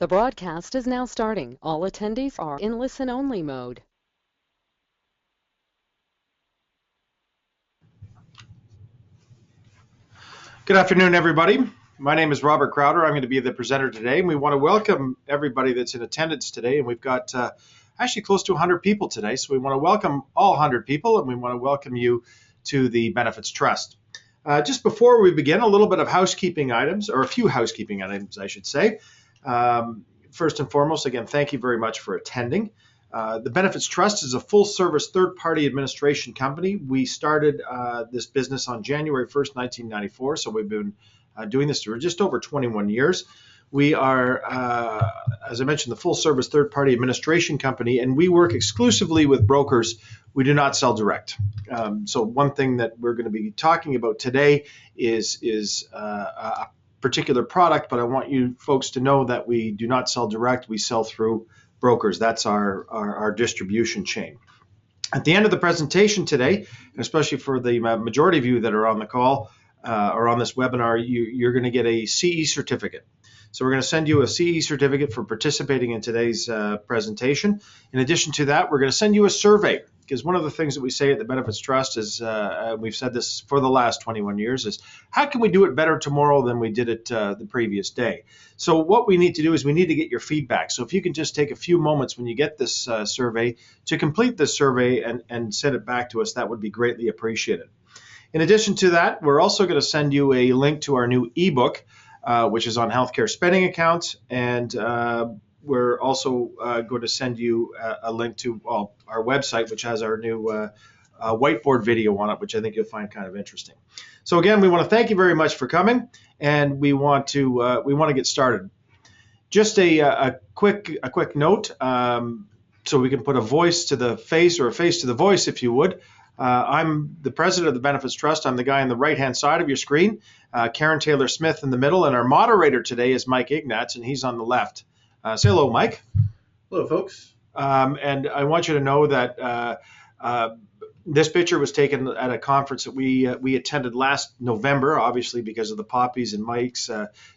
The broadcast is now starting. All attendees are in listen-only mode. Good afternoon, everybody. My name is Robert Crowder. I'm going to be the presenter today, and we want to welcome everybody that's in attendance today. And we've got actually close to 100 people today, so we want to welcome all 100 people, and we want to welcome you to the Benefits Trust. Just before we begin, a little bit of housekeeping items, or a few housekeeping items, I should say. First and foremost, again, thank you very much for attending. The Benefits Trust is a full-service third-party administration company. We started this business on January 1st, 1994, so we've been doing this for just over 21 years. We are, as I mentioned, the full-service third-party administration company, and we work exclusively with brokers. We do not sell direct. So one thing that we're going to be talking about today is a particular product, but I want you folks to know that we do not sell direct. We sell through brokers. That's our distribution chain. At the end of the presentation today, and especially for the majority of you that are on the call or on this webinar, you're going to get a CE certificate. So we're going to send you a CE certificate for participating in today's presentation. In addition to that, we're going to send you a survey, because one of the things that we say at the Benefits Trust is, we've said this for the last 21 years, is how can we do it better tomorrow than we did it the previous day? So what we need to do is we need to get your feedback. So if you can just take a few moments when you get this survey to complete this survey and send it back to us, that would be greatly appreciated. In addition to that, we're also going to send you a link to our new ebook, which is on healthcare spending accounts, and we're also going to send you a link to our website, which has our new whiteboard video on it, which I think you'll find kind of interesting. So again, we want to thank you very much for coming, and we want to get started. Just a quick note, so we can put a voice to the face or a face to the voice, if you would. I'm the president of the Benefits Trust. I'm the guy on the right-hand side of your screen. Karen Taylor-Smith in the middle, and our moderator today is Mike Ignatz, and he's on the left. Say hello, Mike. Hello, folks. And I want you to know that this picture was taken at a conference that we attended last November, obviously because of the poppies and Mike's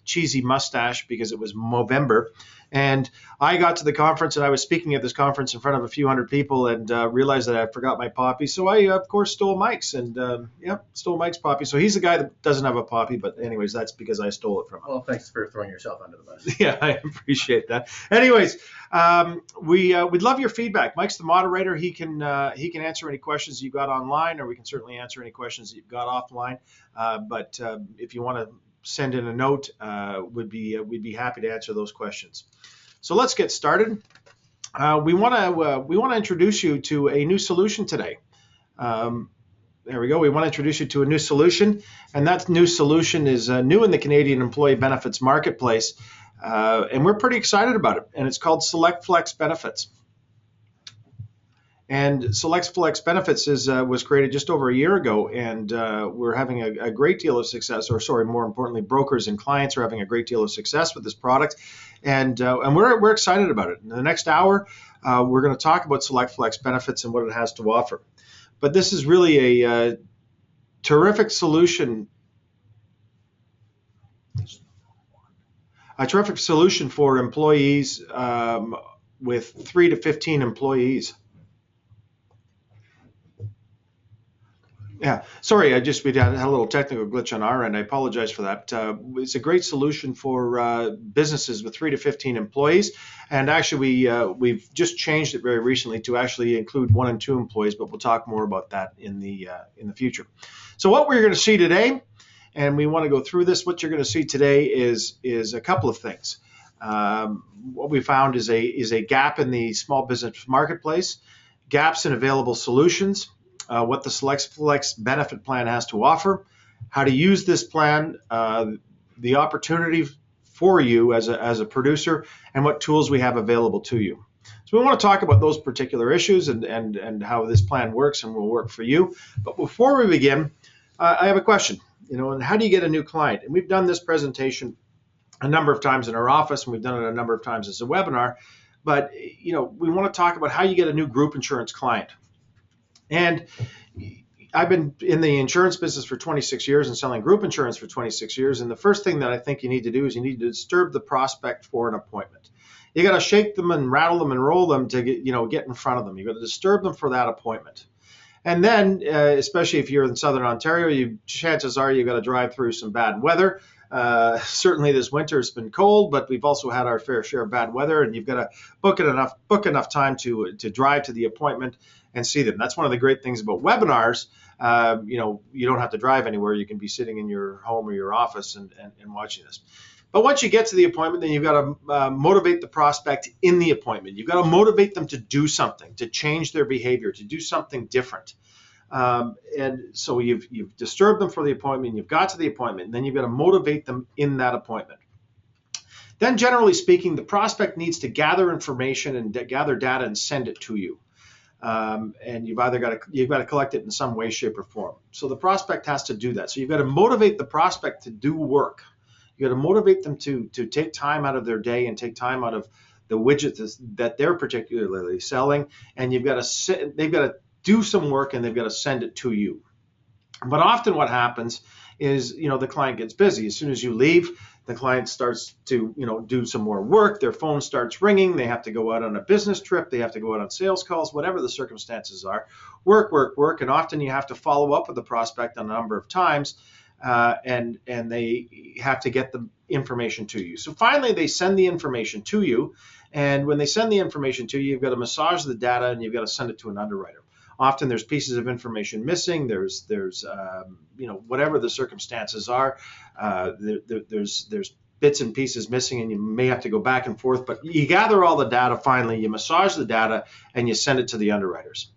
cheesy mustache, because it was Movember. And I got to the conference, and I was speaking at this conference in front of a few hundred people, and realized that I forgot my poppy. So I, of course, stole Mike's, and stole Mike's poppy. So he's the guy that doesn't have a poppy, but anyways, that's because I stole it from him. Well, thanks for throwing yourself under the bus. Yeah, I appreciate that. Anyways, we'd love your feedback. Mike's the moderator. He can answer any questions you've got online, or we can certainly answer any questions that you've got offline. But if you want to send in a note, we'd be happy to answer those questions. So let's get started. We want to introduce you to a new solution today. There we go. We want to introduce you to a new solution, and that new solution is new in the Canadian employee benefits marketplace, and we're pretty excited about it. And it's called SelectFlex Benefits. And SelectFlex Benefits was created just over a year ago, and we're having a great deal of success, or sorry, more importantly, brokers and clients are having a great deal of success with this product, and we're excited about it. In the next hour, we're going to talk about SelectFlex Benefits and what it has to offer. But this is really a terrific solution. A terrific solution for employees with 3 to 15 employees. Yeah, sorry, we had a little technical glitch on our end. I apologize for that. It's a great solution for businesses with 3 to 15 employees, and actually we've just changed it very recently to actually include 1 and 2 employees, but we'll talk more about that in the future. So what we're going to see today, and we want to go through this, what you're going to see today is a couple of things. What we found is a gap in the small business marketplace, gaps in available solutions, what the SelectFlex benefit plan has to offer, how to use this plan, the opportunity for you as a producer, and what tools we have available to you. So we want to talk about those particular issues and how this plan works and will work for you. But before we begin, I have a question. And how do you get a new client? And we've done this presentation a number of times in our office, and we've done it a number of times as a webinar. But we want to talk about how you get a new group insurance client. And I've been in the insurance business for 26 years and selling group insurance for 26 years. And the first thing that I think you need to do is you need to disturb the prospect for an appointment. You got to shake them and rattle them and roll them to get in front of them. You got to disturb them for that appointment. And then, especially if you're in Southern Ontario, chances are you've got to drive through some bad weather. Certainly this winter has been cold, but we've also had our fair share of bad weather, and you've got to book enough time to drive to the appointment and see them. That's one of the great things about webinars. You don't have to drive anywhere. You can be sitting in your home or your office and watching this. But once you get to the appointment, then you've got to motivate the prospect in the appointment. You've got to motivate them to do something, to change their behavior, to do something different. And so you've disturbed them for the appointment, you've got to the appointment, and then you've got to motivate them in that appointment. Then generally speaking, the prospect needs to gather information and gather data and send it to you. And you've got to collect it in some way, shape, or form. So the prospect has to do that. So you've got to motivate the prospect to do work. You got to motivate them to take time out of their day and take time out of the widgets that they're particularly selling, and they've got to do some work and they've got to send it to you. But often what happens is, the client gets busy. As soon as you leave, the client starts to, do some more work. Their phone starts ringing. They have to go out on a business trip. They have to go out on sales calls, whatever the circumstances are. Work. And often you have to follow up with the prospect a number of times, and they have to get the information to you. So finally, they send the information to you. And when they send the information to you, you've got to massage the data and you've got to send it to an underwriter. Often there's pieces of information missing. There's whatever the circumstances are. There's bits and pieces missing, and you may have to go back and forth. But you gather all the data. Finally, you massage the data and you send it to the underwriters.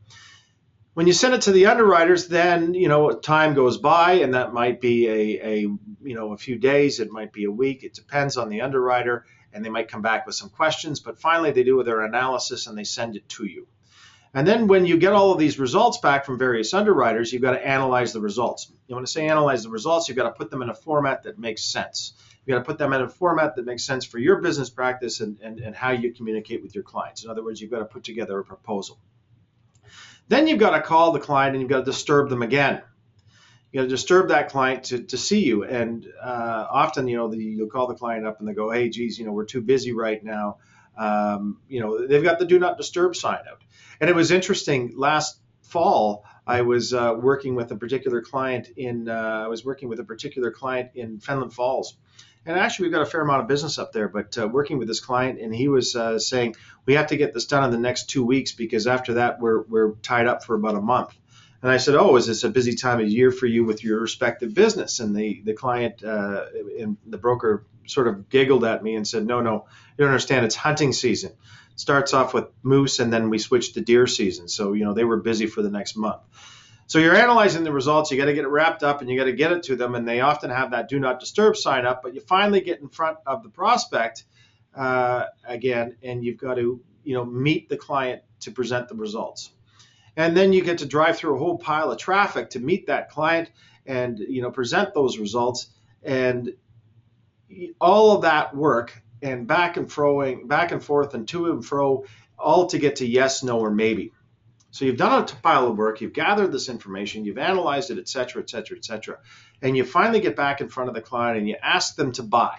When you send it to the underwriters, then time goes by, and that might be a few days. It might be a week. It depends on the underwriter, and they might come back with some questions. But finally, they do their analysis and they send it to you. And then when you get all of these results back from various underwriters, you've got to analyze the results. When I say analyze the results, you've got to put them in a format that makes sense. You've got to put them in a format that makes sense for your business practice and how you communicate with your clients. In other words, you've got to put together a proposal. Then you've got to call the client and you've got to disturb them again. You got to disturb that client to see you. And often, you'll call the client up and they go, hey, geez, we're too busy right now. They've got the do not disturb sign out. And it was interesting. Last fall, I was working with a particular client in Fenland Falls, and actually we've got a fair amount of business up there. But working with this client, and he was saying we have to get this done in the next 2 weeks because after that we're tied up for about a month. And I said, oh, is this a busy time of year for you with your respective business? And the client and the broker sort of giggled at me and said, no, you don't understand. It's hunting season. Starts off with moose, and then we switch to deer season. So, they were busy for the next month. So you're analyzing the results. You got to get it wrapped up and you got to get it to them. And they often have that do not disturb sign up, but you finally get in front of the prospect again, and you've got to, meet the client to present the results. And then you get to drive through a whole pile of traffic to meet that client and, present those results. And all of that work and back and forth and to and fro, all to get to yes, no, or maybe. So you've done a pile of work, you've gathered this information, you've analyzed it, et cetera, and you finally get back in front of the client and you ask them to buy.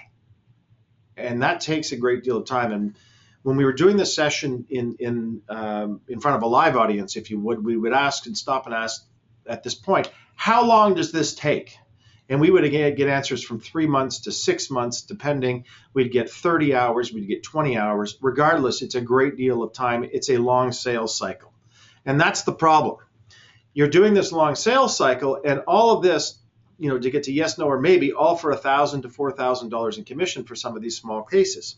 And that takes a great deal of time. And when we were doing this session in front of a live audience, if you would, we would stop and ask at this point, how long does this take? And we would again get answers from 3 months to 6 months, depending. We'd get 30 hours, we'd get 20 hours. Regardless, it's a great deal of time. It's a long sales cycle. And that's the problem. You're doing this long sales cycle, and all of this, to get to yes, no, or maybe, all for $1,000 to $4,000 in commission for some of these small cases.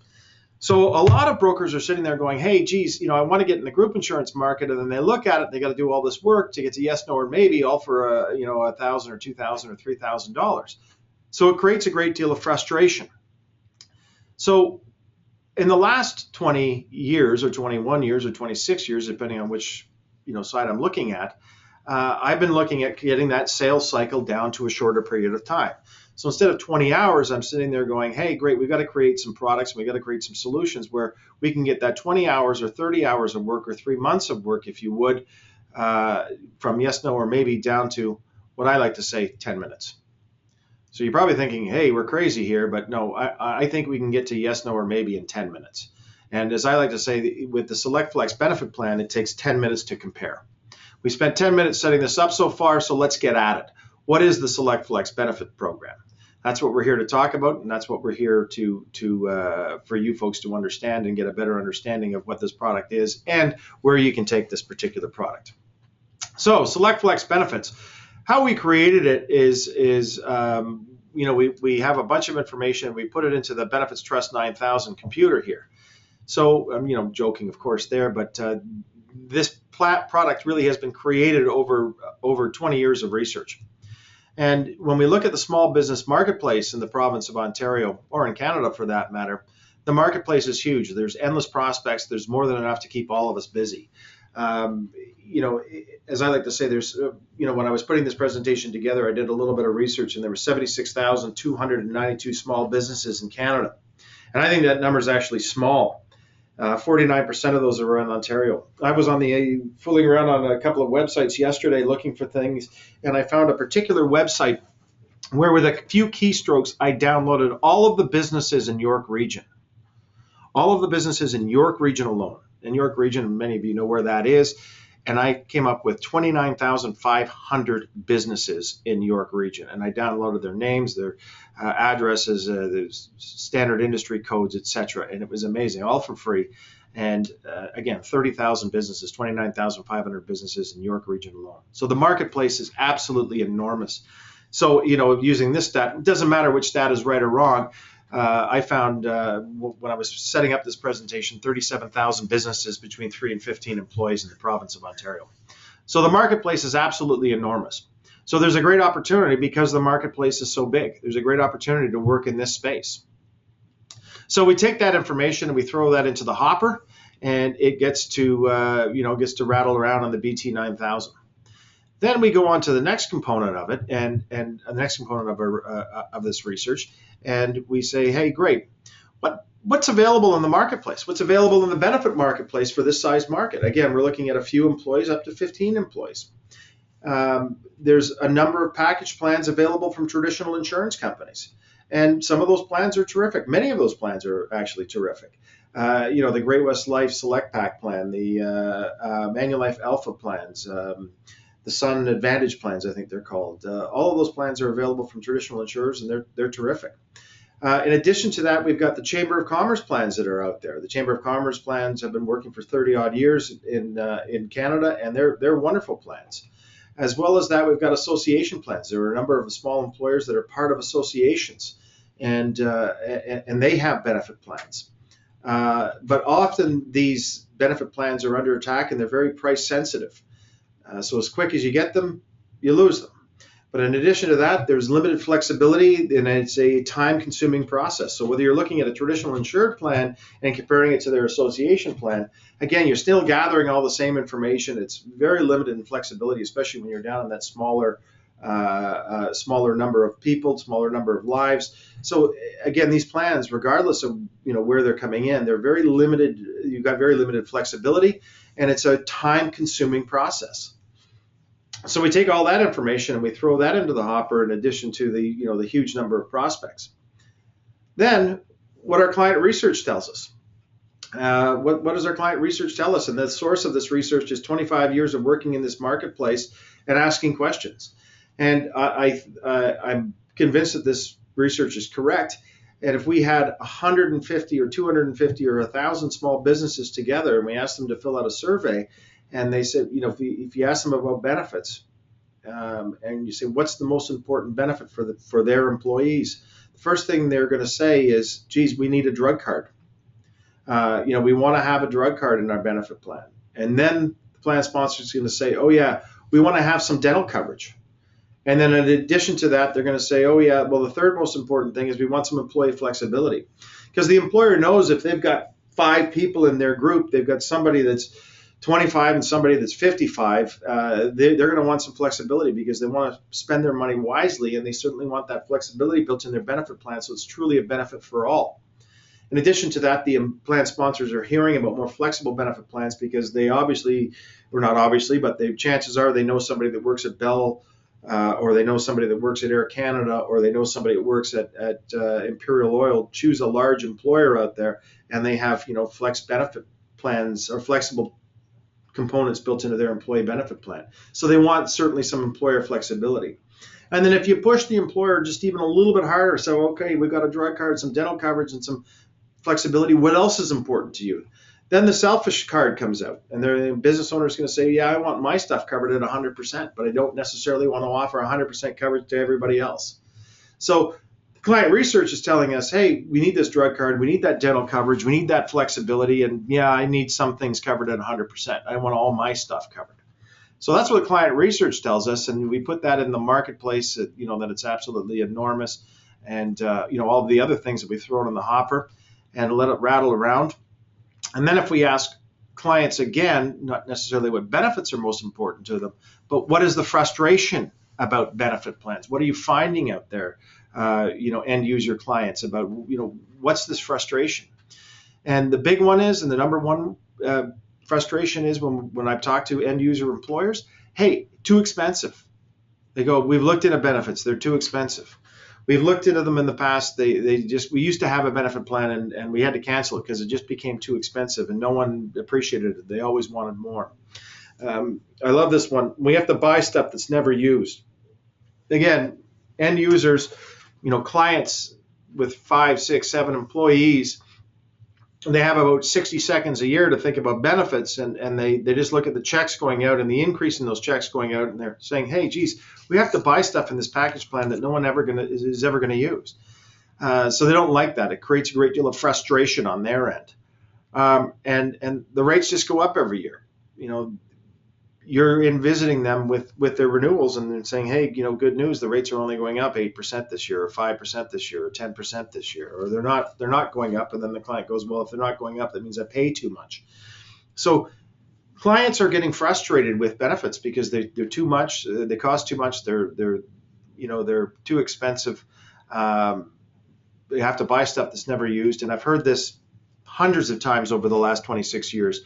So a lot of brokers are sitting there going, hey, geez, I want to get in the group insurance market, and then they look at it, they got to do all this work to get to yes, no, or maybe, all for $1,000 or $2,000 or $3,000. So it creates a great deal of frustration. So in the last 20 years or 21 years or 26 years, depending on which side I'm looking at, I've been looking at getting that sales cycle down to a shorter period of time. So instead of 20 hours, I'm sitting there going, hey, great, we've got to create some products, we've got to create some solutions where we can get that 20 hours or 30 hours of work or 3 months of work, if you would, from yes, no, or maybe down to what I like to say 10 minutes. So you're probably thinking, hey, we're crazy here, but no, I think we can get to yes, no, or maybe in 10 minutes. And as I like to say, with the SelectFlex benefit plan, it takes 10 minutes to compare. We spent 10 minutes setting this up so far, so let's get at it. What is the SelectFlex benefit program? That's what we're here to talk about, and that's what we're here for you folks to understand and get a better understanding of what this product is and where you can take this particular product. So SelectFlex Benefits, how we created it is we have a bunch of information. We put it into the Benefits Trust 9000 computer here. So I'm joking, of course, there, but this product really has been created over 20 years of research. And when we look at the small business marketplace in the province of Ontario, or in Canada for that matter, the marketplace is huge. There's endless prospects. There's more than enough to keep all of us busy. As I like to say, there's, when I was putting this presentation together, I did a little bit of research, and there were 76,292 small businesses in Canada. And I think that number is actually small. 49% of those are around Ontario. I was fooling around on a couple of websites yesterday looking for things, and I found a particular website where with a few keystrokes, I downloaded all of the businesses in York Region. All of the businesses in York Region alone. In York Region, many of you know where that is. And I came up with 29,500 businesses in York Region. And I downloaded their names, their addresses, their standard industry codes, etc. And it was amazing, all for free. And again, 30,000 businesses, 29,500 businesses in York Region alone. So the marketplace is absolutely enormous. So, using this stat, it doesn't matter which stat is right or wrong. I found when I was setting up this presentation, 37,000 businesses between 3 and 15 employees in the province of Ontario. So the marketplace is absolutely enormous. So there's a great opportunity because the marketplace is so big. There's a great opportunity to work in this space. So we take that information and we throw that into the hopper, and it gets to rattle around on the BT 9000. Then we go on to the next component of it, and the next component of this research, and we say, hey, great, what's available in the marketplace? What's available in the benefit marketplace for this size market? Again, we're looking at a few employees up to 15 employees. There's a number of package plans available from traditional insurance companies, and some of those plans are terrific. Many of those plans are actually terrific. The Great West Life Select Pack plan, the Manulife Alpha plans, the Sun Advantage plans, I think they're called. All of those plans are available from traditional insurers, and they're terrific. In addition to that, we've got the Chamber of Commerce plans that are out there. The Chamber of Commerce plans have been working for 30-odd years in Canada, and they're wonderful plans. As well as that, we've got association plans. There are a number of small employers that are part of associations, and they have benefit plans. But often these benefit plans are under attack, and they're very price sensitive. So as quick as you get them, you lose them. But in addition to that, there's limited flexibility, and it's a time-consuming process. So whether you're looking at a traditional insured plan and comparing it to their association plan, again, you're still gathering all the same information. It's very limited in flexibility, especially when you're down in that smaller number of people, smaller number of lives. So again, these plans, regardless of where they're coming in, they're very limited. You've got very limited flexibility, and it's a time-consuming process. So we take all that information and we throw that into the hopper in addition to the huge number of prospects. Then what our client research tells us. What does our client research tell us? And the source of this research is 25 years of working in this marketplace and asking questions. And I'm convinced that this research is correct. And if we had 150 or 250 or 1,000 small businesses together and we asked them to fill out a survey, and they said, if you ask them about benefits, and you say, what's the most important benefit for their employees? The first thing they're going to say is, geez, we need a drug card. We want to have a drug card in our benefit plan. And then the plan sponsor is going to say, oh yeah, we want to have some dental coverage. And then in addition to that, they're going to say, oh yeah, well, the third most important thing is we want some employee flexibility. Because the employer knows if they've got 5 people in their group, they've got somebody that's 25 and somebody that's 55, they're going to want some flexibility because they want to spend their money wisely, and they certainly want that flexibility built in their benefit plan, so it's truly a benefit for all. In addition to that, the plan sponsors are hearing about more flexible benefit plans because they obviously, or not obviously, but the chances are they know somebody that works at Bell, or they know somebody that works at Air Canada, or they know somebody that works at Imperial Oil. Choose a large employer out there, and they have flex benefit plans or flexible components built into their employee benefit plan. So they want certainly some employer flexibility. And then if you push the employer just even a little bit harder, so okay, we've got a drug card, some dental coverage, and some flexibility. What else is important to you? Then the selfish card comes out, and the business owner is going to say, yeah, I want my stuff covered at 100%, but I don't necessarily want to offer 100% coverage to everybody else. So client research is telling us, hey, we need this drug card, we need that dental coverage, we need that flexibility, and yeah, I need some things covered at 100%. I want all my stuff covered. So that's what client research tells us, and we put that in the marketplace, that it's absolutely enormous, and all the other things that we throw in the hopper and let it rattle around. And then if we ask clients again, not necessarily what benefits are most important to them, but what is the frustration about benefit plans? What are you finding out there, end user clients about, what's this frustration? And the big one is, and the number one frustration is when I've talked to end user employers, hey, too expensive. They go, we've looked into benefits, they're too expensive. We've looked into them in the past. We used to have a benefit plan and we had to cancel it because it just became too expensive and no one appreciated it. They always wanted more. I love this one. We have to buy stuff that's never used. Again, end users, clients with 5, 6, 7 employees, they have about 60 seconds a year to think about benefits, and they just look at the checks going out and the increase in those checks going out, and they're saying, hey, geez, we have to buy stuff in this package plan that no one is ever going to use. So they don't like that. It creates a great deal of frustration on their end. And the rates just go up every year. You're in visiting them with their renewals and then saying, hey, good news, the rates are only going up 8% this year, or 5% this year, or 10% this year, or they're not going up. And then the client goes, well, if they're not going up, that means I pay too much. So clients are getting frustrated with benefits because they're too much, they cost too much, they're too expensive. They have to buy stuff that's never used. And I've heard this hundreds of times over the last 26 years.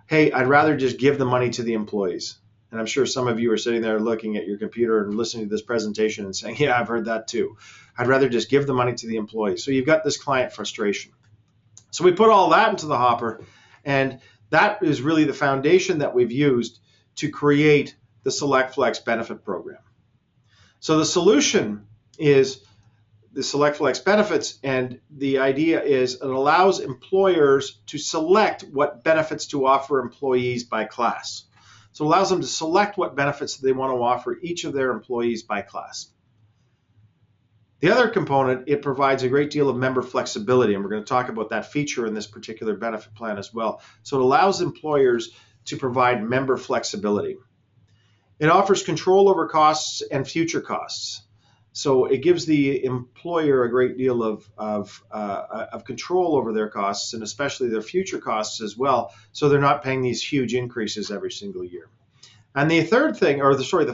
Hey, I'd rather just give the money to the employees. And I'm sure some of you are sitting there looking at your computer and listening to this presentation and saying, yeah, I've heard that too. I'd rather just give the money to the employees. So you've got this client frustration. So we put all that into the hopper, and that is really the foundation that we've used to create the SelectFlex benefit program. So the solution is the SelectFlex Benefits, and the idea is it allows employers to select what benefits to offer employees by class. So it allows them to select what benefits they want to offer each of their employees by class. The other component, it provides a great deal of member flexibility, and we're going to talk about that feature in this particular benefit plan as well. So it allows employers to provide member flexibility. It offers control over costs and future costs. So it gives the employer a great deal of control over their costs, and especially their future costs as well, so they're not paying these huge increases every single year. And the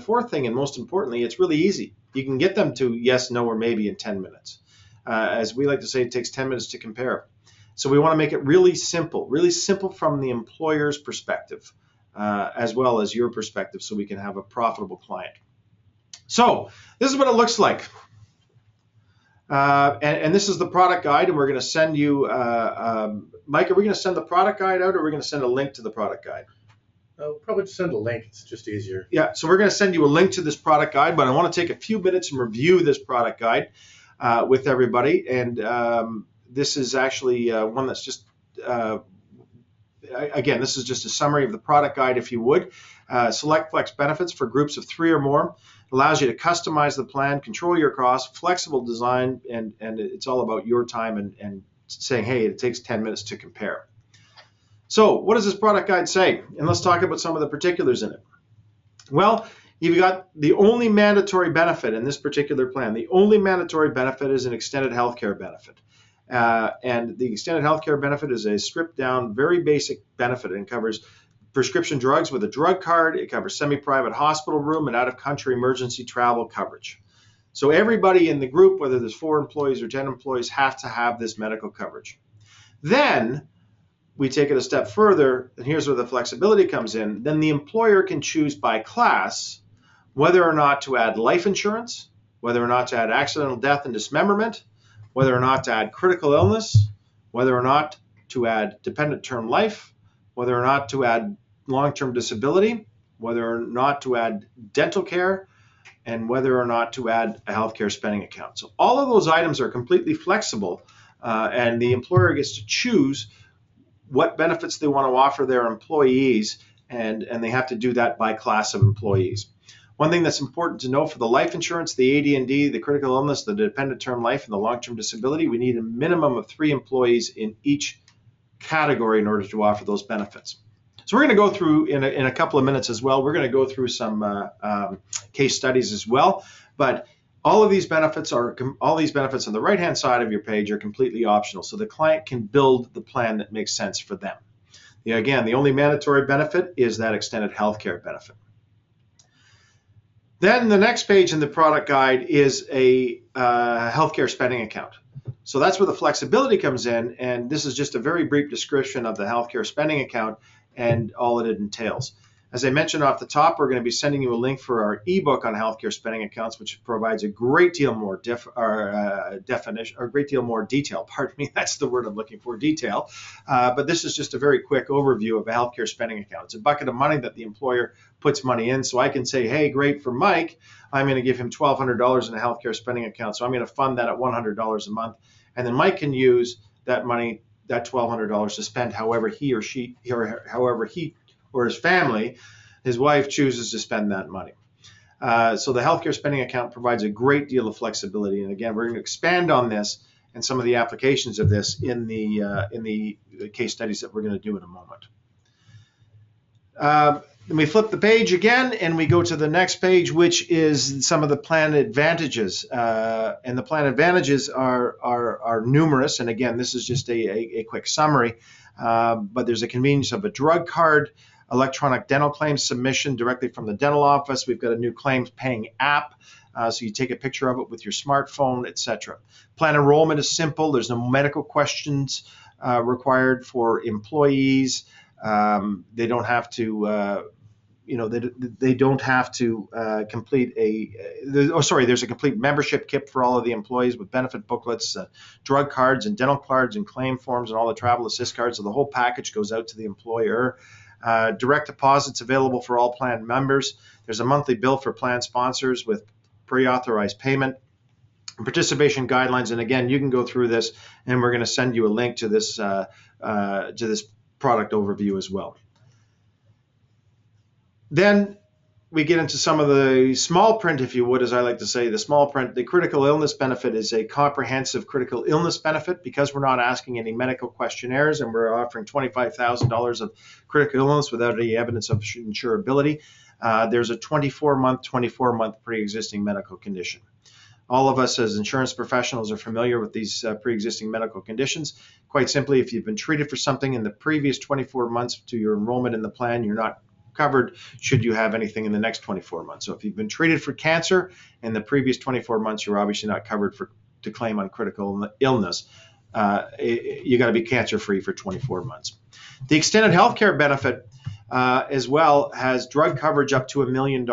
fourth thing, and most importantly, it's really easy. You can get them to yes, no, or maybe in 10 minutes. As we like to say, it takes 10 minutes to compare. So we want to make it really simple from the employer's perspective, as well as your perspective, so we can have a profitable client. So this is what it looks like. And this is the product guide, and we're going to send you, Mike, are we going to send the product guide out, or are we going to send a link to the product guide? Probably just send a link. It's just easier. Yeah, so we're going to send you a link to this product guide, but I want to take a few minutes and review this product guide with everybody. And this is actually one that's just, again, this is just a summary of the product guide, if you would. SelectFlex Benefits for groups of 3 or more. Allows you to customize the plan, control your costs, flexible design, and it's all about your time and saying, hey, it takes 10 minutes to compare. So what does this product guide say? And let's talk about some of the particulars in it. Well, you've got the only mandatory benefit in this particular plan. The only mandatory benefit is an extended healthcare benefit. And the extended healthcare benefit is a stripped down, very basic benefit, and covers prescription drugs with a drug card. It covers semi-private hospital room and out-of-country emergency travel coverage. So everybody in the group, whether there's 4 employees or 10 employees, have to have this medical coverage. Then we take it a step further, and here's where the flexibility comes in. Then the employer can choose by class whether or not to add life insurance, whether or not to add accidental death and dismemberment, whether or not to add critical illness, whether or not to add dependent term life, whether or not to add long-term disability, whether or not to add dental care, and whether or not to add a healthcare spending account. So all of those items are completely flexible, and the employer gets to choose what benefits they want to offer their employees, and they have to do that by class of employees. One thing that's important to know for the life insurance, the AD&D, the critical illness, the dependent term life, and the long-term disability, we need a minimum of 3 employees in each category in order to offer those benefits. So we're going to go through in a couple of minutes as well. We're going to go through some case studies as well, but all these benefits on the right-hand side of your page are completely optional, so the client can build the plan that makes sense for them. Again, the only mandatory benefit is that extended healthcare benefit. Then the next page in the product guide is a healthcare spending account. So that's where the flexibility comes in, and this is just a very brief description of the healthcare spending account and all that it entails. As I mentioned off the top, we're going to be sending you a link for our ebook on healthcare spending accounts, which provides a great deal more definition, or a great deal more detail. Pardon me, that's the word I'm looking for, detail. But this is just a very quick overview of a healthcare spending account. It's a bucket of money that the employer puts money in. So I can say, hey, great, for Mike, I'm going to give him $1,200 in a healthcare spending account. So I'm going to fund that at $100 a month. And then Mike can use that money, that $1,200, to spend however he or she, or his family, his wife, chooses to spend that money. So the healthcare spending account provides a great deal of flexibility. And again, we're going to expand on this and some of the applications of this in the case studies that we're going to do in a moment. Then we flip the page again and we go to the next page, which is some of the plan advantages. And the plan advantages are numerous. And again, this is just a quick summary. But there's a convenience of a drug card, electronic dental claims submission directly from the dental office. We've got a new claims paying app. So you take a picture of it with your smartphone, etc. Plan enrollment is simple. There's no medical questions required for employees. They don't have to, they don't have to complete there's a complete membership kit for all of the employees with benefit booklets, drug cards and dental cards and claim forms and all the travel assist cards. So the whole package goes out to the employer. Direct deposits available for all plan members. There's a monthly bill for plan sponsors with pre-authorized payment. Participation guidelines, and again, you can go through this, and we're going to send you a link to this product overview as well. Then we get into some of the small print, if you would, as I like to say. The small print, the critical illness benefit is a comprehensive critical illness benefit because we're not asking any medical questionnaires, and we're offering $25,000 of critical illness without any evidence of insurability. There's a 24-month pre-existing medical condition. All of us as insurance professionals are familiar with these pre-existing medical conditions. Quite simply, if you've been treated for something in the previous 24 months to your enrollment in the plan, you're not covered should you have anything in the next 24 months. So if you've been treated for cancer in the previous 24 months, you're obviously not covered to claim on critical illness. You got to be cancer-free for 24 months. The extended healthcare benefit as well has drug coverage up to $1 million,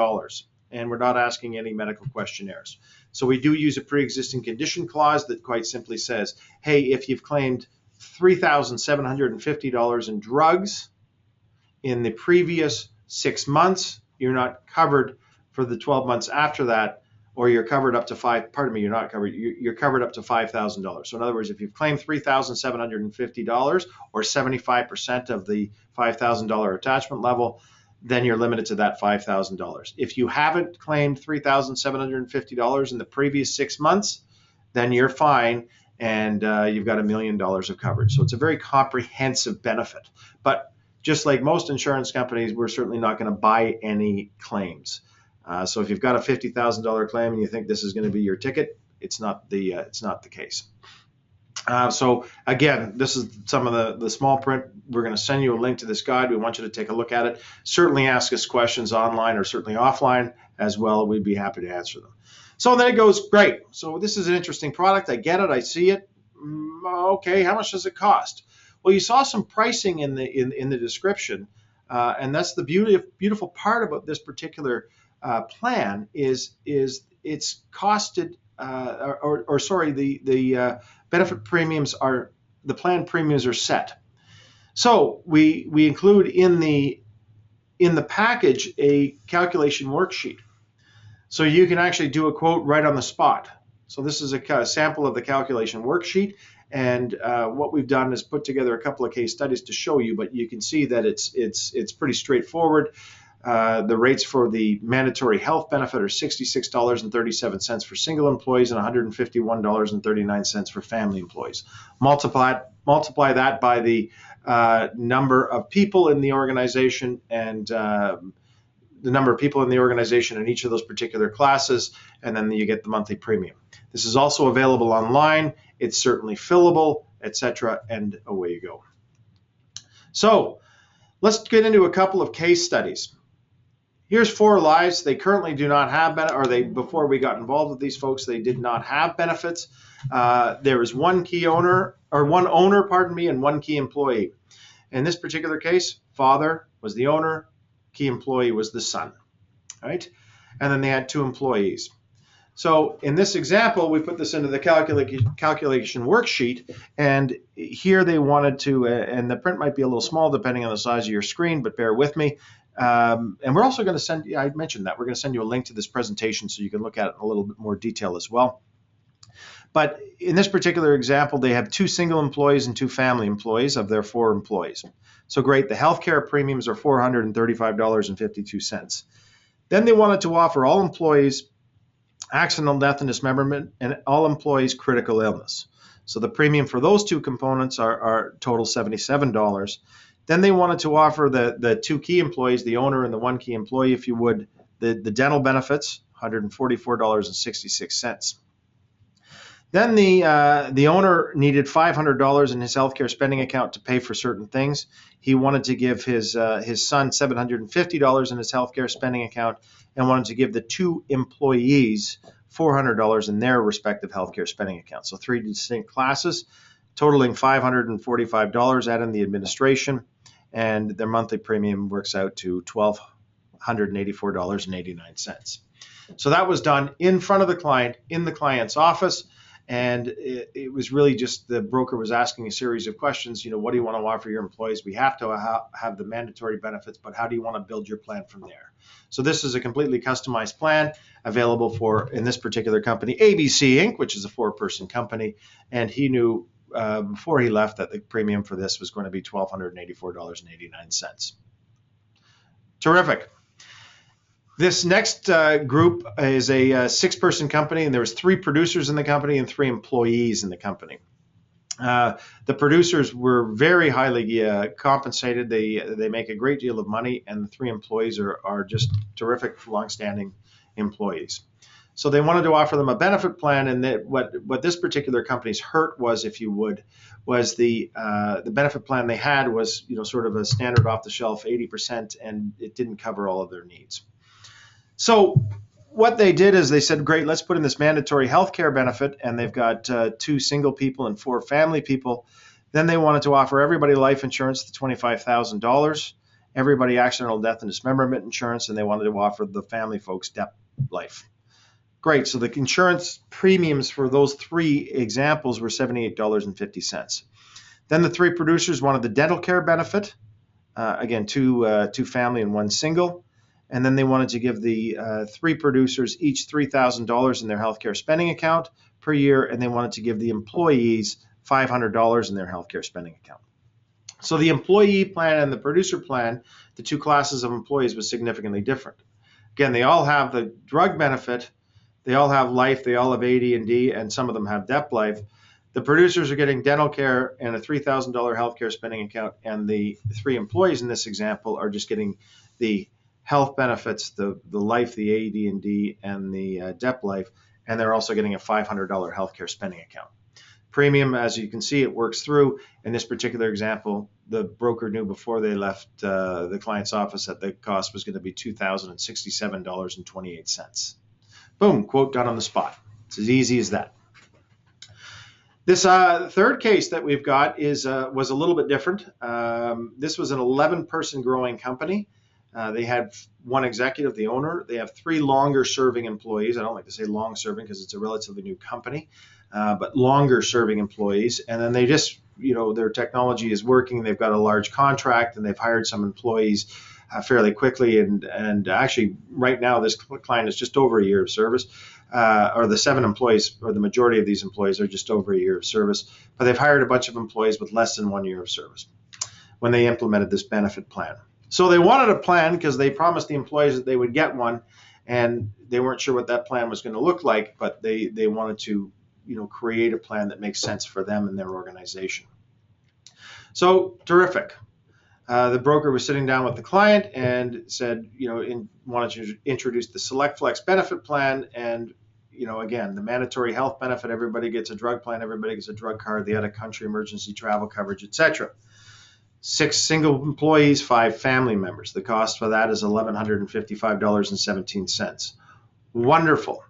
and we're not asking any medical questionnaires. So we do use a pre-existing condition clause that quite simply says, hey, if you've claimed $3,750 in drugs in the previous 6 months, you're not covered for the 12 months after that, or you're covered up to you're not covered, you're covered up to $5,000. So in other words, if you've claimed $3,750 or 75% of the $5,000 attachment level, then you're limited to that $5,000. If you haven't claimed $3,750 in the previous 6 months, then you're fine, and you've got $1 million of coverage. So it's a very comprehensive benefit. But just like most insurance companies, we're certainly not going to buy any claims. So if you've got a $50,000 claim and you think this is going to be your ticket, it's not the case. So again, this is some of the small print. We're going to send you a link to this guide. We want you to take a look at it. Certainly ask us questions online or certainly offline as well. We'd be happy to answer them. So then it goes, great. So this is an interesting product. I get it. I see it. Okay, how much does it cost? Well, you saw some pricing in the description, and that's the beautiful part about this particular plan is it's costed or sorry, the benefit premiums are the plan premiums are set. So we include in the package a calculation worksheet, so you can actually do a quote right on the spot. So this is a sample of the calculation worksheet, and what we've done is put together a couple of case studies to show you, but you can see that it's pretty straightforward. The rates for the mandatory health benefit are $66.37 for single employees and $151.39 for family employees. Multiply that by the number of people in the organization and the number of people in the organization in each of those particular classes, and then you get the monthly premium. This is also available online. It's certainly fillable, etc., and away you go. So let's get into a couple of case studies. Here's 4 lives. They currently do not have before we got involved with these folks, they did not have benefits. There is one owner, and one key employee. In this particular case, father was the owner, key employee was the son, right? And then they had 2 employees. So in this example, we put this into the calculation worksheet, and here they wanted to, and the print might be a little small depending on the size of your screen, but bear with me. And we're also going to send, I mentioned that, we're going to send you a link to this presentation so you can look at it in a little bit more detail as well. But in this particular example, they have 2 single employees and 2 family employees of their 4 employees. So great, the healthcare premiums are $435.52. Then they wanted to offer all employees accidental death and dismemberment and all employees critical illness. So the premium for those 2 components are total $77. Then they wanted to offer the 2 key employees, the owner and the 1 key employee, if you would, the dental benefits, $144.66. Then the owner needed $500 in his healthcare spending account to pay for certain things. He wanted to give his son $750 in his healthcare spending account, and wanted to give the 2 employees $400 in their respective healthcare spending accounts. So 3 distinct classes, totaling $545, add in the administration, and their monthly premium works out to $1,284.89. So that was done in front of the client, in the client's office. And it was really just the broker was asking a series of questions. What do you want to offer your employees? We have to have the mandatory benefits, but how do you want to build your plan from there? So this is a completely customized plan available for, in this particular company, ABC Inc., which is a 4-person company. And he knew before he left that the premium for this was going to be $1,284.89. Terrific. This next group is a 6-person company, and there was 3 producers in the company and 3 employees in the company. The producers were very highly compensated. They make a great deal of money, and the 3 employees are just terrific, long-standing employees. So they wanted to offer them a benefit plan, and that what this particular company's hurt was, if you would, was the benefit plan they had was sort of a standard off-the-shelf 80%, and it didn't cover all of their needs. So what they did is they said, great, let's put in this mandatory health care benefit, and they've got 2 single people and 4 family people. Then they wanted to offer everybody life insurance, the $25,000, everybody accidental death and dismemberment insurance, and they wanted to offer the family folks death life. Great, so the insurance premiums for those 3 examples were $78.50. Then the 3 producers wanted the dental care benefit, again, 2 family and 1 single. And then they wanted to give the 3 producers each $3,000 in their healthcare spending account per year, and they wanted to give the employees $500 in their healthcare spending account. So the employee plan and the producer plan, the 2 classes of employees, was significantly different. Again, they all have the drug benefit, they all have life, they all have AD&D, and some of them have death life. The producers are getting dental care and a $3,000 healthcare spending account, and the 3 employees in this example are just getting the health benefits, the life, the AD&D, and the death life, and they're also getting a $500 healthcare spending account. Premium, as you can see, it works through. In this particular example, the broker knew before they left the client's office that the cost was going to be $2,067.28. Boom, quote done on the spot. It's as easy as that. This third case that we've got was a little bit different. This was an 11-person growing company. They had one executive, the owner. They have 3 longer-serving employees. I don't like to say long-serving because it's a relatively new company, but longer-serving employees. And then they just, their technology is working. They've got a large contract, and they've hired some employees fairly quickly. And actually, right now, this client is just over a year of service. Or the 7 employees, or the majority of these employees are just over a year of service, but they've hired a bunch of employees with less than 1 year of service when they implemented this benefit plan. So they wanted a plan because they promised the employees that they would get one, and they weren't sure what that plan was going to look like, but they wanted to, create a plan that makes sense for them and their organization. So terrific. The broker was sitting down with the client and said, wanted to introduce the SelectFlex benefit plan. And, again, the mandatory health benefit, everybody gets a drug plan, everybody gets a drug card, the out-of-country emergency travel coverage, etc. 6 single employees, 5 family members. The cost for that is $1,155.17. Wonderful.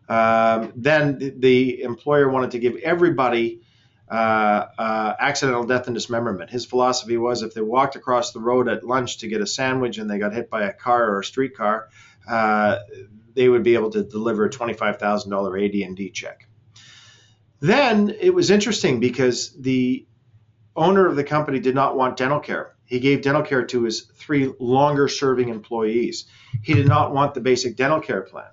Then the employer wanted to give everybody accidental death and dismemberment. His philosophy was if they walked across the road at lunch to get a sandwich and they got hit by a car or a streetcar, they would be able to deliver a $25,000 AD&D check. Then it was interesting because the owner of the company did not want dental care. He gave dental care to his 3 longer serving employees. He did not want the basic dental care plan.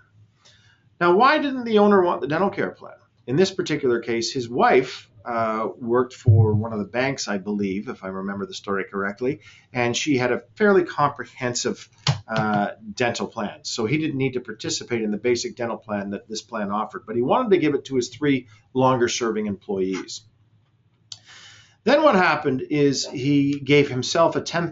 Now, why didn't the owner want the dental care plan? In this particular case, his wife worked for one of the banks, I believe, if I remember the story correctly, and she had a fairly comprehensive dental plan. So he didn't need to participate in the basic dental plan that this plan offered, but he wanted to give it to his 3 longer serving employees. Then what happened is he gave himself a $10,000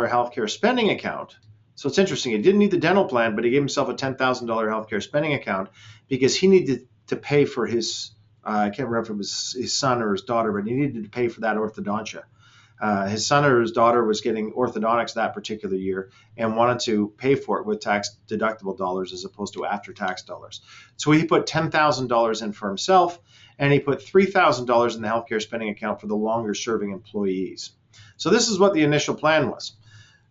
healthcare spending account. So it's interesting. He didn't need the dental plan, but he gave himself a $10,000 healthcare spending account because he needed to pay for his, I can't remember if it was his son or his daughter, but he needed to pay for that orthodontia. His son or his daughter was getting orthodontics that particular year and wanted to pay for it with tax deductible dollars as opposed to after-tax dollars. So he put $10,000 in for himself, and he put $3,000 in the healthcare spending account for the longer-serving employees. So this is what the initial plan was.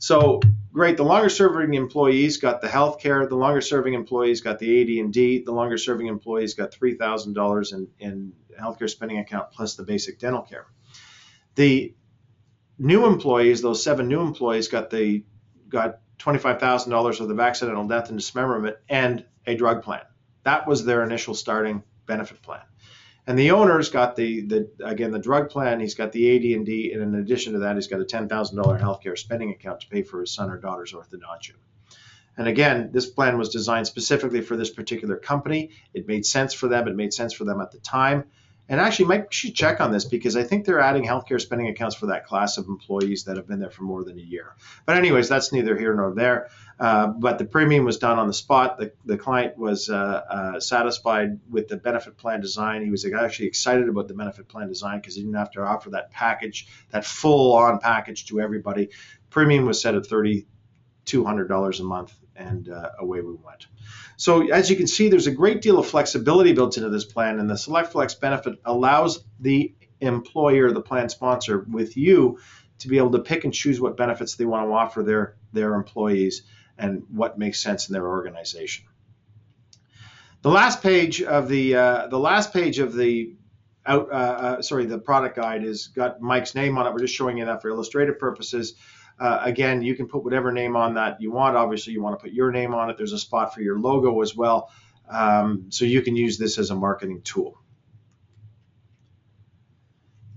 So great, the longer-serving employees got the healthcare, the longer-serving employees got the AD&D, the longer-serving employees got $3,000 in healthcare spending account plus the basic dental care. The new employees, those 7 new employees, got $25,000 worth of accidental death and dismemberment and a drug plan. That was their initial starting benefit plan. And the owner's got the drug plan. He's got the AD&D, and in addition to that, he's got a $10,000 healthcare spending account to pay for his son or daughter's orthodontia. And again, this plan was designed specifically for this particular company. It made sense for them. It made sense for them at the time. And actually, Mike should check on this because I think they're adding healthcare spending accounts for that class of employees that have been there for more than a year. But anyways, that's neither here nor there. But the premium was done on the spot. The client was satisfied with the benefit plan design. He was actually excited about the benefit plan design because he didn't have to offer that package, that full-on package to everybody. Premium was set at $3,200 a month, and away we went. So as you can see, there's a great deal of flexibility built into this plan, and the SelectFlex benefit allows the employer, the plan sponsor, with you to be able to pick and choose what benefits they want to offer their employees and what makes sense in their organization. The last page of the product guide has got Mike's name on it. We're just showing you that for illustrative purposes. Again, you can put whatever name on that you want. Obviously, you want to put your name on it. There's a spot for your logo as well. So you can use this as a marketing tool.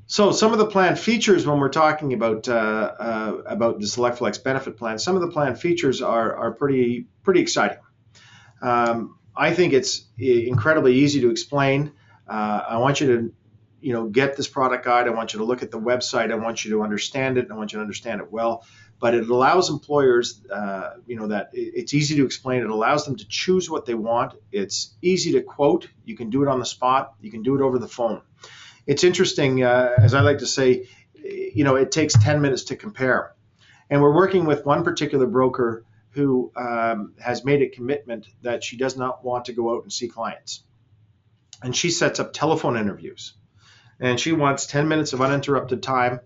So some of the plan features when we're talking about the SelectFlex benefit plan, some of the plan features are pretty exciting. I think it's incredibly easy to explain. I want you to get this product guide. I want you to look at the website. I want you to understand it. I want you to understand it well. But it allows employers, that it's easy to explain. It allows them to choose what they want. It's easy to quote. You can do it on the spot. You can do it over the phone. It's interesting, as I like to say, it takes 10 minutes to compare. And we're working with one particular broker who has made a commitment that she does not want to go out and see clients. And she sets up telephone interviews. and she wants 10 minutes of uninterrupted time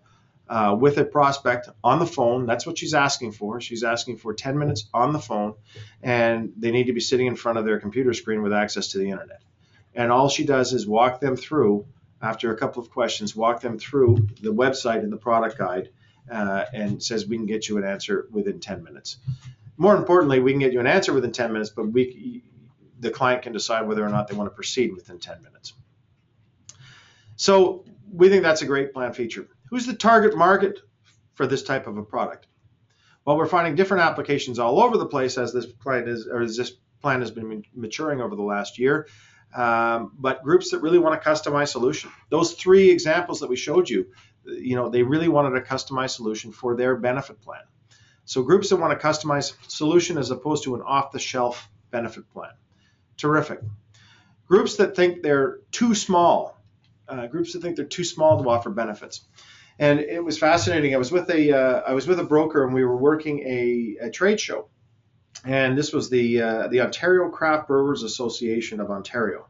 with a prospect on the phone. That's what she's asking for. She's asking for 10 minutes on the phone, and they need to be sitting in front of their computer screen with access to the internet. And all she does is walk them through, after a couple of questions, walk them through the website and the product guide, and says we can get you an answer within 10 minutes. More importantly, we can get you an answer within 10 minutes, but the client can decide whether or not they want to proceed within 10 minutes. So we think that's a great plan feature. Who's the target market for this type of a product? Well, we're finding different applications all over the place as this plan has been maturing over the last year. But groups that really want a customized solution. Those 3 examples that we showed you, they really wanted a customized solution for their benefit plan. So groups that want a customized solution as opposed to an off-the-shelf benefit plan. Terrific. Groups that think they're too small. To offer benefits. And it was fascinating. I was with a broker, and we were working a trade show. And this was the Ontario Craft Brewers Association of Ontario.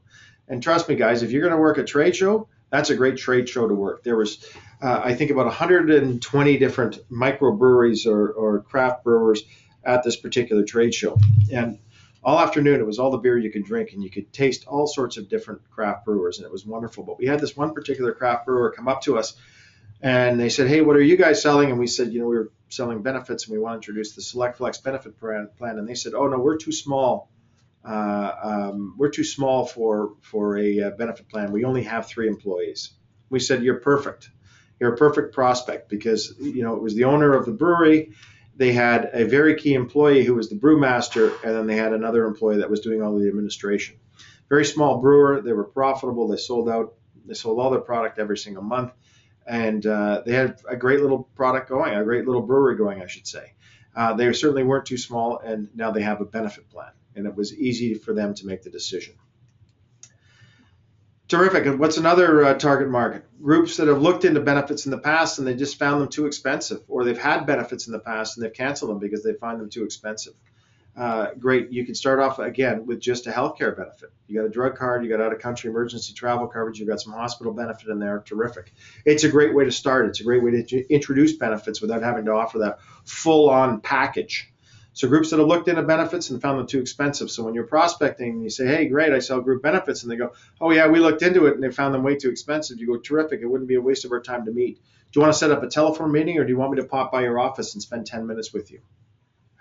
And trust me, guys, if you're going to work a trade show, that's a great trade show to work. There was, I think, about 120 different microbreweries or craft brewers at this particular trade show. And all afternoon, it was all the beer you could drink, and you could taste all sorts of different craft brewers, and it was wonderful. But we had this one particular craft brewer come up to us, and they said, hey, what are you guys selling? And we said, we were selling benefits, and we want to introduce the SelectFlex Benefit plan. And they said, oh, no, we're too small. We're too small for a benefit plan. We only have 3 employees. We said, you're perfect. You're a perfect prospect because, it was the owner of the brewery. They had a very key employee who was the brewmaster, and then they had another employee that was doing all the administration. Very small brewer. They were profitable. They sold all their product every single month. And they had a great little product going, a great little brewery going, I should say. They certainly weren't too small, and now they have a benefit plan. And it was easy for them to make the decision. Terrific. And what's another target market? Groups that have looked into benefits in the past and they just found them too expensive, or they've had benefits in the past and they've canceled them because they find them too expensive. Great. You can start off again with just a healthcare benefit. You got a drug card, you got out-of-country emergency travel coverage, you got some hospital benefit in there. Terrific. It's a great way to start. It's a great way to introduce benefits without having to offer that full-on package. So groups that have looked into benefits and found them too expensive. So when you're prospecting, you say, hey, great, I sell group benefits. And they go, oh, yeah, we looked into it and they found them way too expensive. You go, terrific. It wouldn't be a waste of our time to meet. Do you want to set up a telephone meeting, or do you want me to pop by your office and spend 10 minutes with you?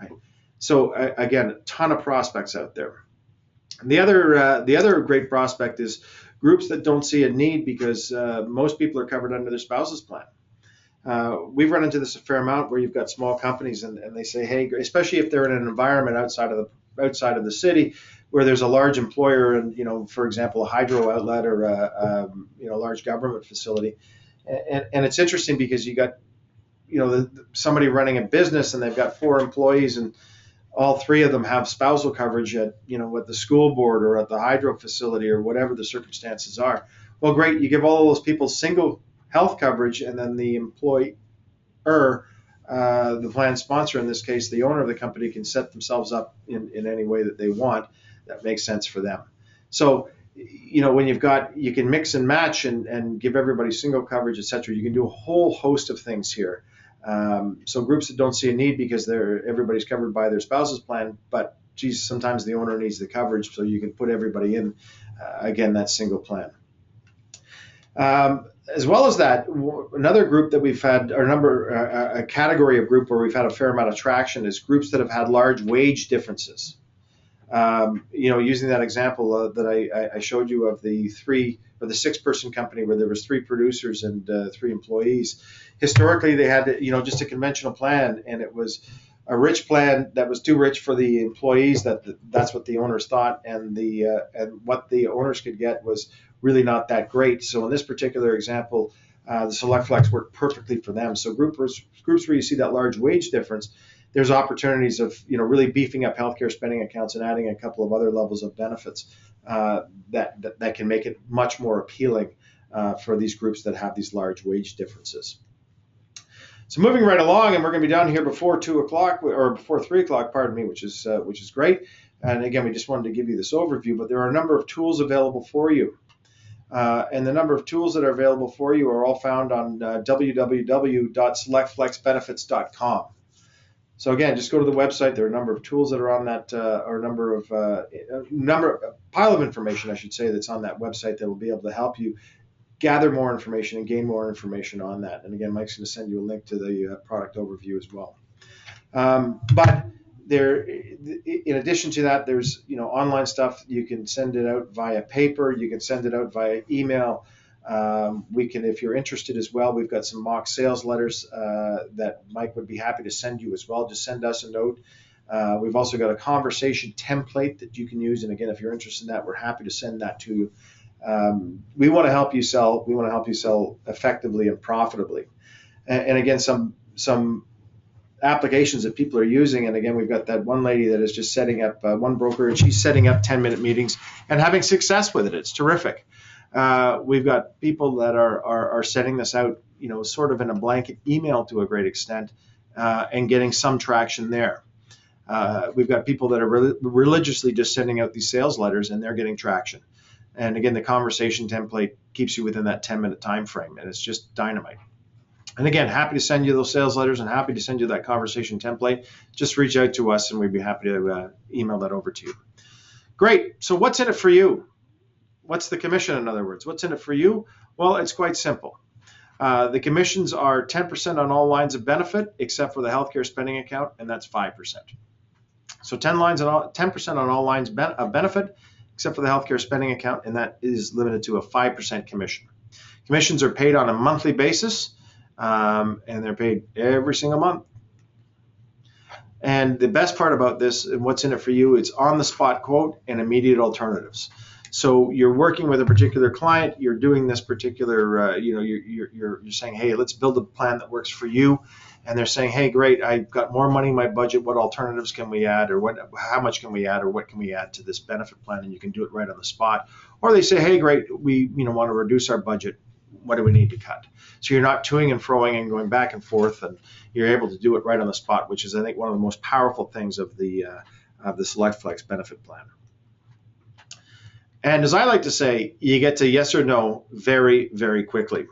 Right. So again, a ton of prospects out there. And the other great prospect is groups that don't see a need because most people are covered under their spouse's plan. We've run into this a fair amount where you've got small companies and they say, hey, especially if they're in an environment outside of the city where there's a large employer and, for example, a hydro outlet or a large government facility. And it's interesting because you got, somebody running a business and they've got 4 employees and all 3 of them have spousal coverage at, at the school board or at the hydro facility or whatever the circumstances are. Well, great. You give all those people single health coverage, and then the employer, the plan sponsor, in this case, the owner of the company, can set themselves up in any way that they want that makes sense for them. So, when you can mix and match and give everybody single coverage, et cetera, you can do a whole host of things here. So groups that don't see a need because everybody's covered by their spouse's plan, but geez, sometimes the owner needs the coverage, so you can put everybody in, again, that single plan. As well as that, another group that we've had, a category of group where we've had a fair amount of traction is groups that have had large wage differences. Using that example that I showed you of the 6-person company where there was 3 producers and 3 employees. Historically, they had, just a conventional plan, and it was a rich plan that was too rich for the employees. That's what the owners thought, and what the owners could get was really not that great. So in this particular example, the SelectFlex worked perfectly for them. So groups where you see that large wage difference, there's opportunities of really beefing up healthcare spending accounts and adding a couple of other levels of benefits that can make it much more appealing for these groups that have these large wage differences. So moving right along, and we're going to be down here before 2 o'clock or before 3 o'clock, pardon me, which is great. And again, we just wanted to give you this overview, but there are a number of tools available for you. And the number of tools that are available for you are all found on www.selectflexbenefits.com. So again, just go to the website. There are a number of tools that are on that, or a pile of information, I should say, that's on that website that will be able to help you gather more information and gain more information on that. And again, Mike's going to send you a link to the product overview as well. But there, in addition to that, there's online stuff. You can send it out via paper. You can send it out via email. We can, if you're interested as well, we've got some mock sales letters that Mike would be happy to send you as well. Just send us a note. We've also got a conversation template that you can use. And again, if you're interested in that, we're happy to send that to you. We want to help you sell. We want to help you sell effectively and profitably. And again, some applications that people are using. And again, we've got that one lady that is just setting up, one broker, and she's setting up 10-minute meetings and having success with it. It's terrific. We've got people that are setting this out, sort of in a blanket email to a great extent, and getting some traction there. We've got people that are religiously just sending out these sales letters, and they're getting traction. And again, the conversation template keeps you within that 10-minute time frame, and it's just dynamite. And again, happy to send you those sales letters and happy to send you that conversation template. Just reach out to us, and we'd be happy to email that over to you. Great. So what's in it for you? What's the commission, in other words? What's in it for you? Well, it's quite simple. The commissions are 10% on all lines of benefit, except for the healthcare spending account, and that's 5%. So 10% on all lines of benefit, except for the healthcare spending account, and that is limited to a 5% commission. Commissions are paid on a monthly basis, and they're paid every single month. And the best part about this, and what's in it for you, it's on-the-spot quote and immediate alternatives. So you're working with a particular client, you're doing this particular, you're saying, hey, let's build a plan that works for you. And they're saying, hey, great, I've got more money in my budget. What alternatives can we add, or how much can we add, or what can we add to this benefit plan? And you can do it right on the spot. Or they say, hey, great, we want to reduce our budget. What do we need to cut? So you're not toing and froing and going back and forth, and you're able to do it right on the spot, which is, I think, one of the most powerful things of the SelectFlex benefit plan. And as I like to say, you get to yes or no very, very quickly.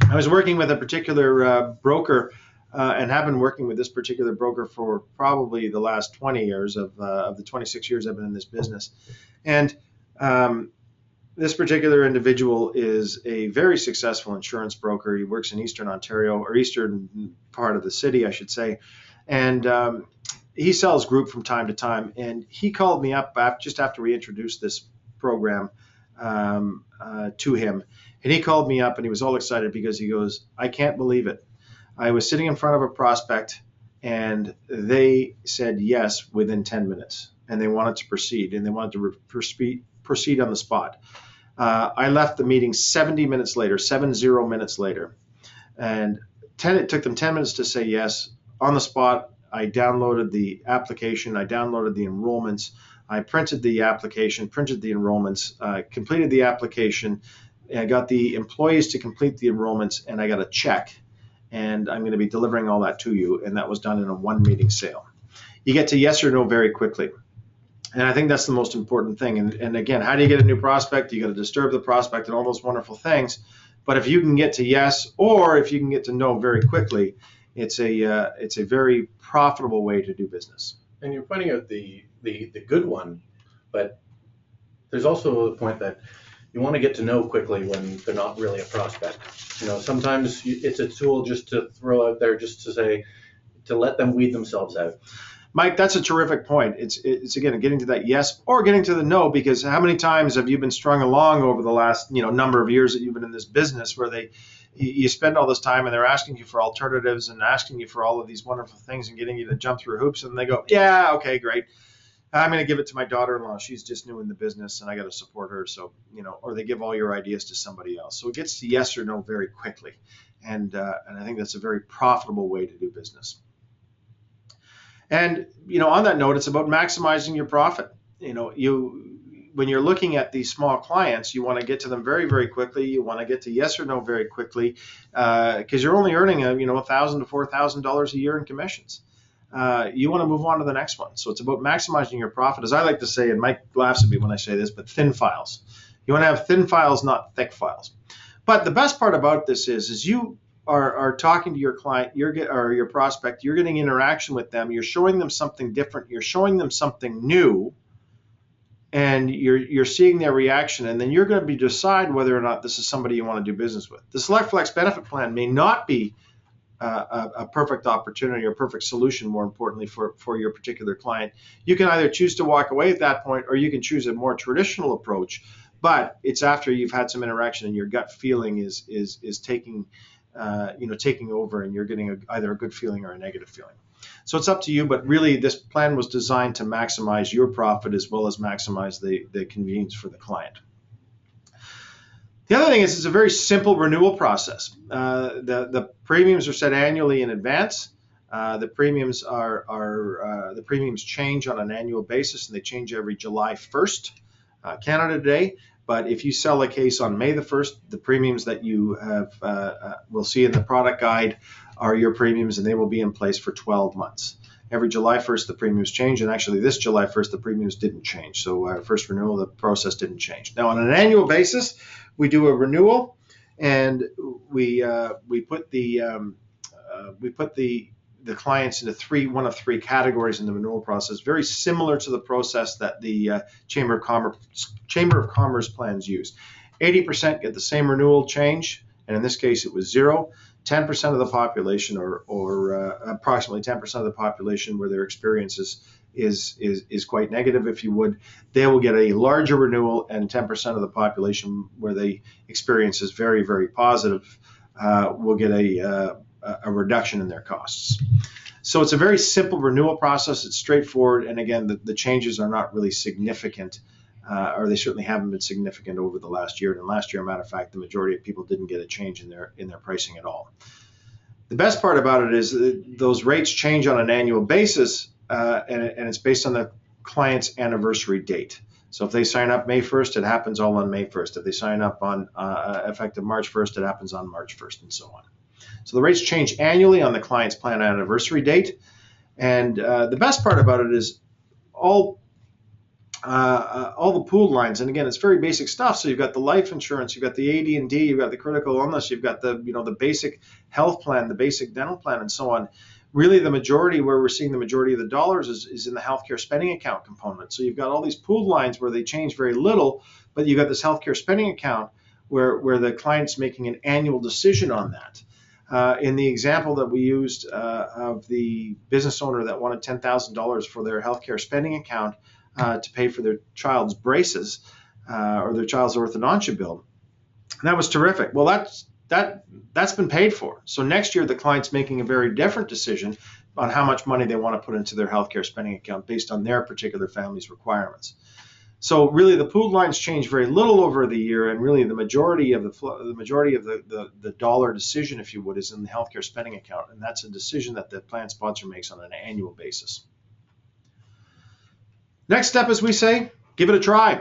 I was working with a particular broker, and have been working with this particular broker for probably the last 20 years of the 26 years I've been in this business. And this particular individual is a very successful insurance broker. He works in Eastern Ontario, or eastern part of the city, I should say. And he sells group from time to time. And he called me up just after we introduced this program to him. And he called me up and he was all excited because he goes, I can't believe it. I was sitting in front of a prospect and they said yes within 10 minutes and they wanted to proceed, and they wanted to proceed on the spot. I left the meeting 70 minutes later, and it took them 10 minutes to say yes. On the spot, I downloaded the application, I downloaded the enrollments, I printed the application, printed the enrollments, completed the application, and I got the employees to complete the enrollments, and I got a check. And I'm going to be delivering all that to you, and that was done in a one-meeting sale. You get to yes or no very quickly. And I think that's the most important thing. And again, how do you get a new prospect? You got to disturb the prospect and all those wonderful things. But if you can get to yes, or if you can get to no very quickly, it's a very profitable way to do business. And you're pointing out the good one, but there's also the point that you want to get to know quickly when they're not really a prospect. Sometimes it's a tool just to throw out there, just to say, to let them weed themselves out. Mike, that's a terrific point. It's again getting to that yes or getting to the no, because how many times have you been strung along over the last number of years that you've been in this business where you spend all this time and they're asking you for alternatives and asking you for all of these wonderful things and getting you to jump through hoops, and they go, yeah, okay, great. I'm going to give it to my daughter-in-law. She's just new in the business and I got to support her. So, or they give all your ideas to somebody else. So it gets to yes or no very quickly. And I think that's a very profitable way to do business. And, on that note, it's about maximizing your profit. When you're looking at these small clients, you want to get to them very, very quickly. You want to get to yes or no very quickly, because you're only earning $1,000 to $4,000 a year in commissions. You want to move on to the next one. So it's about maximizing your profit. As I like to say, and Mike laughs at me when I say this, but thin files. You want to have thin files, not thick files. But the best part about this is you are talking to your client, or your prospect, you're getting interaction with them, you're showing them something different, you're showing them something new, and you're seeing their reaction, and then you're going to decide whether or not this is somebody you want to do business with. The SelectFlex benefit plan may not be a perfect opportunity or perfect solution, more importantly, for your particular client. You can either choose to walk away at that point, or you can choose a more traditional approach, but it's after you've had some interaction and your gut feeling is taking taking over, and you're getting either a good feeling or a negative feeling. So it's up to you, but really this plan was designed to maximize your profit as well as maximize the convenience for the client. The other thing is it's a very simple renewal process. The premiums are set annually in advance. The premiums the premiums change on an annual basis, and they change every July 1st, Canada Day. But if you sell a case on May the 1st, the premiums that you will see in the product guide are your premiums, and they will be in place for 12 months. Every July 1st, the premiums change, and actually this July 1st, the premiums didn't change. So our first renewal, the process didn't change. Now, on an annual basis, we do a renewal, and we put the clients into one of three categories in the renewal process, very similar to the process that the Chamber of Commerce plans use. 80% get the same renewal change, and in this case it was 0. 10% of the population, or approximately 10% of the population, where their experience is quite negative, if you would, they will get a larger renewal, and 10% of the population where the experience is very, very positive will get a reduction in their costs. So it's a very simple renewal process. It's straightforward, and again, the changes are not really significant, or they certainly haven't been significant over the last year. And last year, matter of fact, the majority of people didn't get a change in their pricing at all. The best part about it is that those rates change on an annual basis, and it's based on the client's anniversary date. So if they sign up May 1st, it happens all on May 1st. If they sign up on effective March 1st, it happens on March 1st, and so on. So the rates change annually on the client's plan anniversary date. And the best part about it is all the pooled lines, and again, it's very basic stuff. So you've got the life insurance, you've got the AD&D, you've got the critical illness, you've got the basic health plan, the basic dental plan, and so on. Really, the majority, where we're seeing the majority of the dollars, is in the healthcare spending account component. So you've got all these pooled lines where they change very little, but you've got this healthcare spending account where the client's making an annual decision on that. In the example that we used of the business owner that wanted $10,000 for their healthcare spending account to pay for their child's braces or their child's orthodontia bill, that was terrific. Well, that's been paid for. So next year, the client's making a very different decision on how much money they want to put into their healthcare spending account based on their particular family's requirements. So really, the pooled lines change very little over the year, and really the majority of the dollar decision, if you would, is in the healthcare spending account, and that's a decision that the plan sponsor makes on an annual basis. Next step, as we say, give it a try.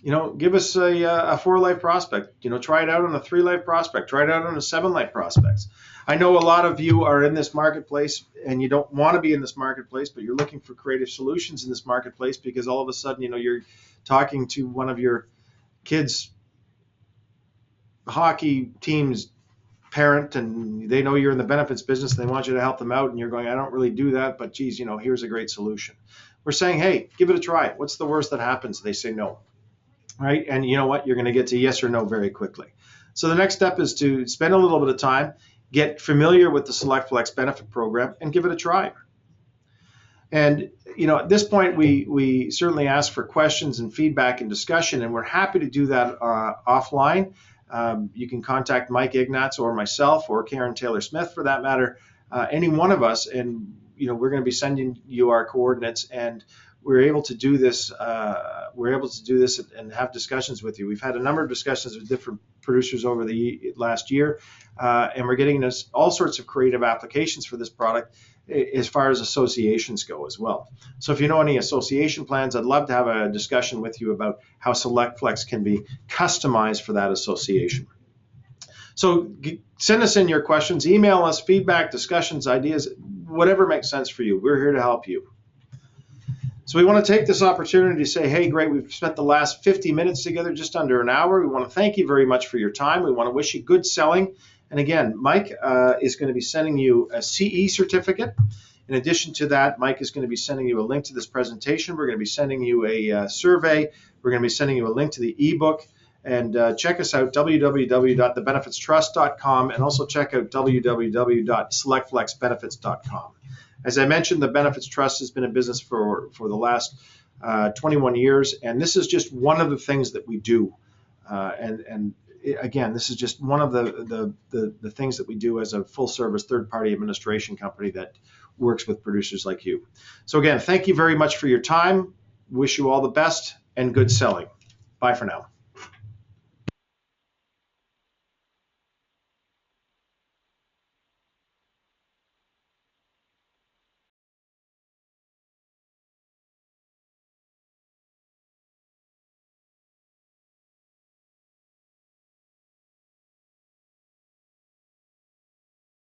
Give us a 4-life prospect. Try it out on a 3-life prospect. Try it out on a 7-life prospect. I know a lot of you are in this marketplace and you don't want to be in this marketplace, but you're looking for creative solutions in this marketplace because all of a sudden, you're talking to one of your kids' hockey team's parent, and they know you're in the benefits business and they want you to help them out, and you're going, I don't really do that, but geez, here's a great solution. We're saying, hey, give it a try. What's the worst that happens? They say no, right? And you know what? You're going to get to yes or no very quickly. So the next step is to spend a little bit of time, get familiar with the SelectFlex benefit program, and give it a try. And at this point, we certainly ask for questions and feedback and discussion, and we're happy to do that offline. You can contact Mike Ignatz or myself or Karen Taylor-Smith, for that matter, any one of us, and we're going to be sending you our coordinates, and we're able to do this. And have discussions with you. We've had a number of discussions with different producers over the last year, and we're getting all sorts of creative applications for this product as far as associations go as well. So if you know any association plans, I'd love to have a discussion with you about how SelectFlex can be customized for that association. So send us in your questions, email us, feedback, discussions, ideas, whatever makes sense for you. We're here to help you. So we want to take this opportunity to say, hey, great, we've spent the last 50 minutes together, just under an hour. We want to thank you very much for your time. We want to wish you good selling. And again, Mike is going to be sending you a CE certificate. In addition to that, Mike is going to be sending you a link to this presentation. We're going to be sending you a survey. We're going to be sending you a link to the ebook. And check us out, www.thebenefitstrust.com, and also check out www.selectflexbenefits.com. As I mentioned, the Benefits Trust has been in business for the last 21 years, and this is just one of the things that we do. Again, this is just one of the things that we do as a full-service third-party administration company that works with producers like you. So again, thank you very much for your time. Wish you all the best and good selling. Bye for now.